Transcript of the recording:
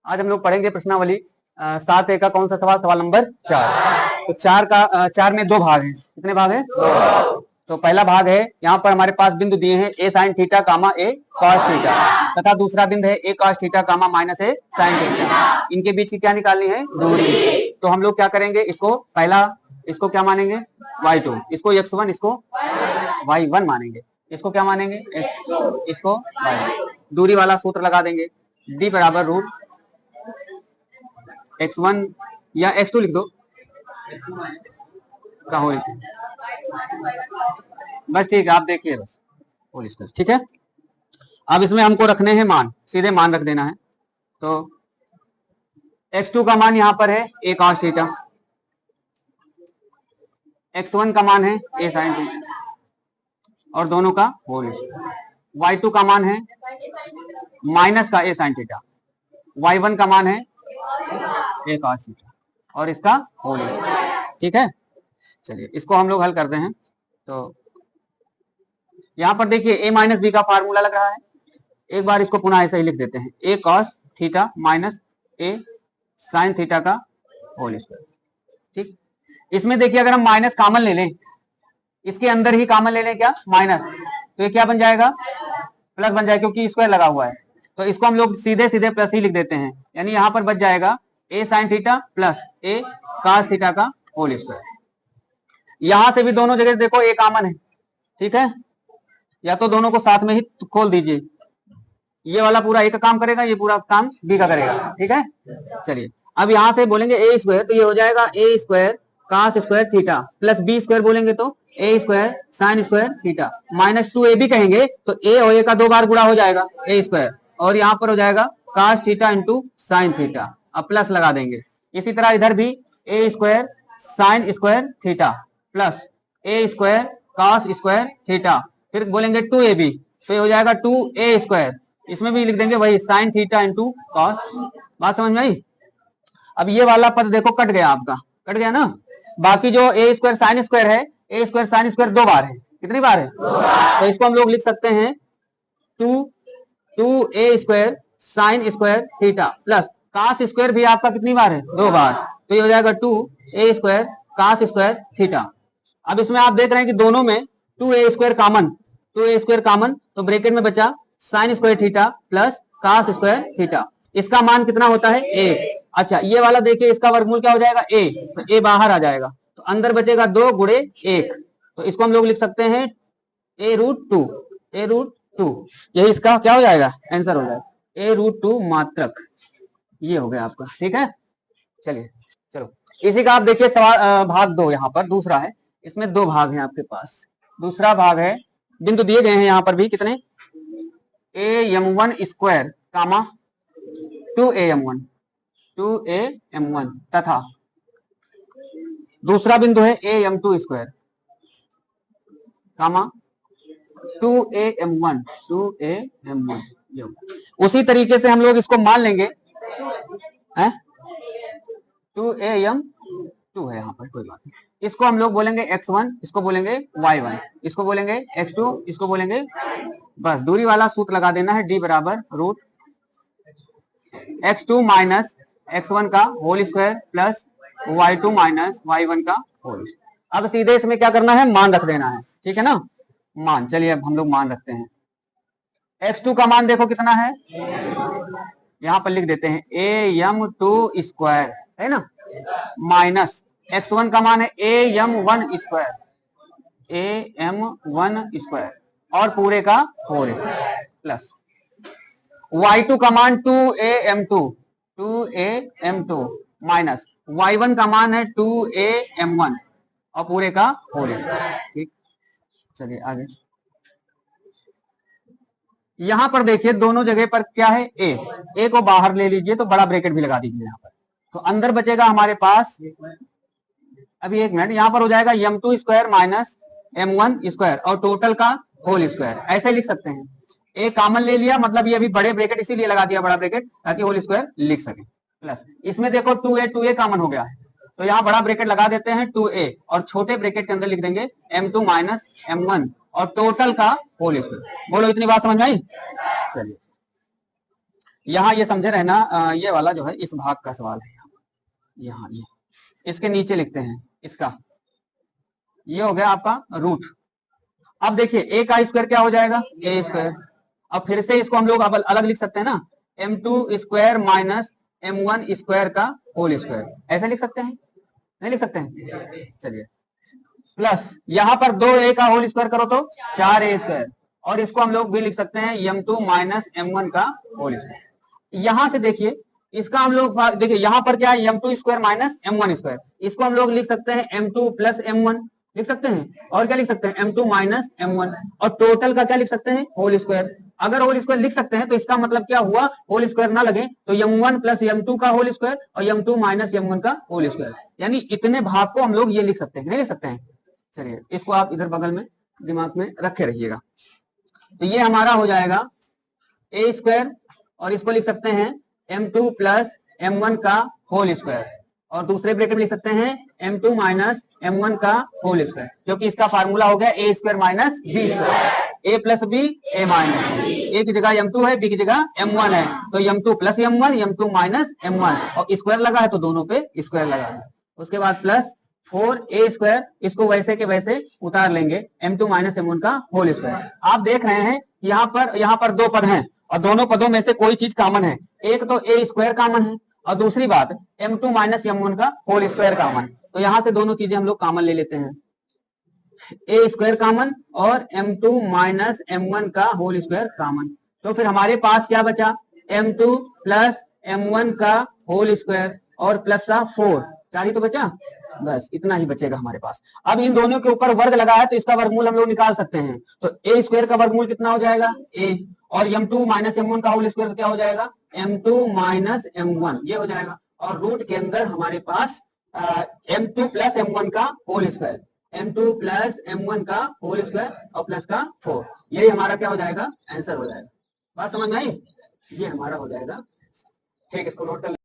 आज हम लोग पढ़ेंगे प्रश्नावली 7A का कौन सा सवाल, सवाल नंबर 4। तो 4 में दो भाग हैं। कितने भाग हैं? दो। तो पहला भाग है, यहाँ पर हमारे पास बिंदु दिए हैं ए साइन थीटा कामा ए कॉस थीटा, तथा दूसरा बिंदु है ए कॉस थीटा कामा माइनस ए साइन थीटा। इनके बीच की क्या निकालनी है? दूरी। तो हम लोग क्या करेंगे, इसको पहला इसको क्या मानेंगे? y2, इसको x1, इसको y1 मानेंगे। इसको क्या मानेंगे? इसको y1। दूरी वाला सूत्र लगा देंगे, d बराबर रूट x1 या x2 लिख दो, क्या हो रही, बस ठीक है, आप देखिए बस होल स्क्वायर। ठीक है, अब इसमें हमको रखने हैं मान, सीधे मान रख देना है। तो x2 का मान यहां पर है a cos थीटा, x1 का मान है a sin थीटा और दोनों का होल स्क्वायर। y2 का मान है माइनस का a sin थीटा, y1 का मान है a cos थीटा और इसका होल स्क्वायर। ठीक है, चलिए इसको हम लोग हल करते हैं। तो यहां पर देखिए a माइनस बी का फार्मूला लग रहा है, एक बार इसको पुनः ऐसे ही लिख देते हैं, a cos theta minus a sin theta का होल स्क्वायर। ठीक, इसमें देखिए अगर हम माइनस कॉमन ले लें, इसके अंदर ही कॉमन ले लें क्या, माइनस, तो ये क्या बन जाएगा? प्लस बन जाएगा, क्योंकि स्क्वायर लगा हुआ है। तो इसको हम लोग सीधे सीधे प्लस ही लिख देते हैं, यानी यहां पर बच जाएगा a sin theta plus a cos theta का होल स्क्वायर। यहां से भी दोनों जगह देखो a कॉमन है। ठीक है, या तो दोनों को साथ में ही खोल दीजिए, ये वाला पूरा ए का काम करेगा, ये पूरा काम बी का करेगा। ठीक है, चलिए अब यहां से बोलेंगे ए स्क्वायर, तो ये हो जाएगा a square cos square theta plus b square बोलेंगे तो a square sin square theta minus 2ab कहेंगे तो ए और ए का दो बार गुणा हो जाएगा ए स्क्वायर, और यहाँ पर हो जाएगा cos theta into sine theta. अब प्लस लगा देंगे। इसी तरह इधर भी a square sin square theta plus a square cos square theta, फिर बोलेंगे 2ab तो ये हो जाएगा 2a स्क्वायर, इसमें भी लिख देंगे वही साइन थीटा इंटू कॉस। बात समझ में आई? अब ये वाला पद देखो कट गया, आपका कट गया ना। बाकी जो ए स्क्वायर साइन स्क्वायर है, ए स्क्वायर साइन स्क्वायर दो बार है, कितनी बार है? तो इसको हम लोग लिख सकते हैं 2a square sine square theta plus cos square भी आपका कितनी बार है? दो बार, तो ये हो जाएगा 2a square cos square theta. अब इसमें आप देख रहे हैं कि दोनों में 2a square common, 2a square common, तो ब्रैकेट में बचा sine square theta plus cos square theta. इसका मान कितना होता है? 1। अच्छा, ये वाला देखिए, इसका वर्गमूल क्या हो जाएगा? a, तो a बाहर आ जाएगा, तो अंदर बचेगा 2 गुणे 1, तो इसको हम लोग लिख सकते हैं a रूट 2, a रूट 2, यही इसका क्या हो जाएगा? आंसर हो जाएगा a रूट 2 मात्रक। ये हो गया आपका। ठीक है, चलिए चलो इसी का आप देखिए सवाल भाग 2 यहाँ पर दूसरा है, इसमें दो भाग हैं आपके पास। दूसरा भाग है, बिंदु दिए गए हैं यहाँ पर भी कितने, am1 स्क्वायर कामा 2am1 तथा दूसरा बिंदु है am2 स्क्वायर कामा 2am1। उसी तरीके से हम लोग इसको मान लेंगे, 2am2 है यहाँ पर, कोई बात नहीं। इसको हम लोग बोलेंगे x1, इसको बोलेंगे y1, इसको बोलेंगे x2, इसको बोलेंगे, बस दूरी वाला सूत्र लगा देना है, d बराबर रूट x2 माइनस x1 का whole square plus y2 minus y1 का होल स्क्वायर। अब सीधे इसमें क्या करना है? मान रख देना है। ठीक है ना, मान, चलिए अब हम लोग मान रखते हैं। x2 का मान देखो कितना है, यहां पर लिख देते हैं am2 स्क्वायर, है ना, माइनस x1 का मान है am1 स्क्वायर, am1 स्क्वायर और पूरे का होल स्क्वायर प्लस y2 का मान 2am2 माइनस y1 का मान है 2am1 और पूरे का होल स्क्वायर। ठीक, चलिए आगे। यहां पर देखिए दोनों जगह पर क्या है? a को बाहर ले लीजिए, तो बड़ा ब्रैकेट भी लगा दीजिए यहाँ पर, तो अंदर बचेगा हमारे पास, अभी एक मिनट, यहां पर हो जाएगा m2 square minus m1 square और टोटल का होल स्क्वायर, ऐसे लिख सकते हैं। ए कॉमन ले लिया, मतलब ये अभी बड़े ब्रैकेट इसीलिए लगा दिया बड़ा ब्रैकेट, ताकि होल स्क्वायर लिख सके, प्लस इसमें देखो 2a कॉमन हो गया है, तो यहाँ बड़ा ब्रैकेट लगा देते हैं 2a और छोटे ब्रैकेट के अंदर लिख देंगे m2 माइनस m1 और टोटल का होल स्क्वायर। बोलो इतनी बात समझ में आई? चलिए यहाँ ये समझे रहना, ये वाला जो है इस भाग का सवाल है, यहाँ ये इसके नीचे लिखते हैं इसका, ये हो गया आपका रूट। अब देखिए ए का स्क्वायर क्या हो जाएगा, ए स्क्वायर। अब फिर से इसको हम लोग अब अलग लिख सकते हैं ना, m2 square minus m1 square का होल स्क्वायर, ऐसे लिख सकते हैं, नहीं लिख सकते हैं? चलिए, प्लस यहाँ पर 2a का होल स्क्वायर करो तो 4a स्क्वायर, और इसको हम लोग भी लिख सकते हैं m2 माइनस m1 का होल स्क्वायर। यहां से देखिए इसका हम लोग देखिए यहाँ पर क्या है, m2 square minus m1 square, इसको हम लोग लिख सकते हैं m2 प्लस m1 लिख सकते हैं, और क्या लिख सकते हैं m2 माइनस m1, और टोटल का क्या लिख सकते हैं, होल स्क्वायर। अगर होल स्क्वायर लिख सकते हैं तो इसका मतलब क्या हुआ, होल स्क्वायर ना लगे तो m1 प्लस m2 का होल स्क्वायर और m2 माइनस m1 का होल स्क्वायर, यानी इतने भाग को हम लोग ये लिख सकते हैं, नहीं लिख सकते हैं? चलिए इसको आप इधर बगल में दिमाग में रखे रहिएगा। तो ये हमारा हो जाएगा ए स्क्वायर, और इसको लिख सकते हैं m2 प्लस m1 का होल स्क्वायर, और दूसरे ब्रैकेट में लिख सकते हैं m2 माइनस m1 का होल स्क्वायर, क्योंकि इसका फार्मूला हो गया ए स्क्वायर माइनस बी स्क्वायर, ए प्लस बी ए माइनस, ए की जगह m2 है, बी की जगह m1 है, तो m2 plus m1 m2 minus m1, और स्क्वायर लगा है तो दोनों पे स्क्वायर लगा है। उसके बाद प्लस 4a स्क्वायर, इसको वैसे के वैसे उतार लेंगे, m2 माइनस m1 का होल स्क्वायर। आप देख रहे हैं यहाँ पर दो पद हैं, और दोनों पदों में से कोई चीज कॉमन है, एक तो a स्क्वायर कॉमन है, और दूसरी बात m2 माइनस m1 का होल स्क्वायर कॉमन। तो यहां से दोनों चीजें हम लोग कॉमन ले लेते हैं, a स्क्वायर कॉमन और m2 माइनस m1 का होल स्क्वायर कॉमन। तो फिर हमारे पास क्या बचा, m2 प्लस m1 का होल स्क्वायर और प्लस का 4, 4 ही तो बचा, बस इतना ही बचेगा हमारे पास। अब इन दोनों के ऊपर वर्ग लगा है तो इसका वर्गमूल हम लोग निकाल सकते हैं, तो a स्क्वायर का वर्गमूल कितना हो जाएगा, a, और m2 माइनस m1 का होल स्क्वायर क्या हो जाएगा, m2 माइनस m1, ये हो जाएगा। और रूट के अंदर हमारे पास m2 प्लस m1 का whole square, m2 plus m1 का होल स्क्वायर और प्लस का 4, यही हमारा क्या हो जाएगा, आंसर हो जाएगा। बात समझ में आई? ये हमारा हो जाएगा। ठीक, इसको नोट कर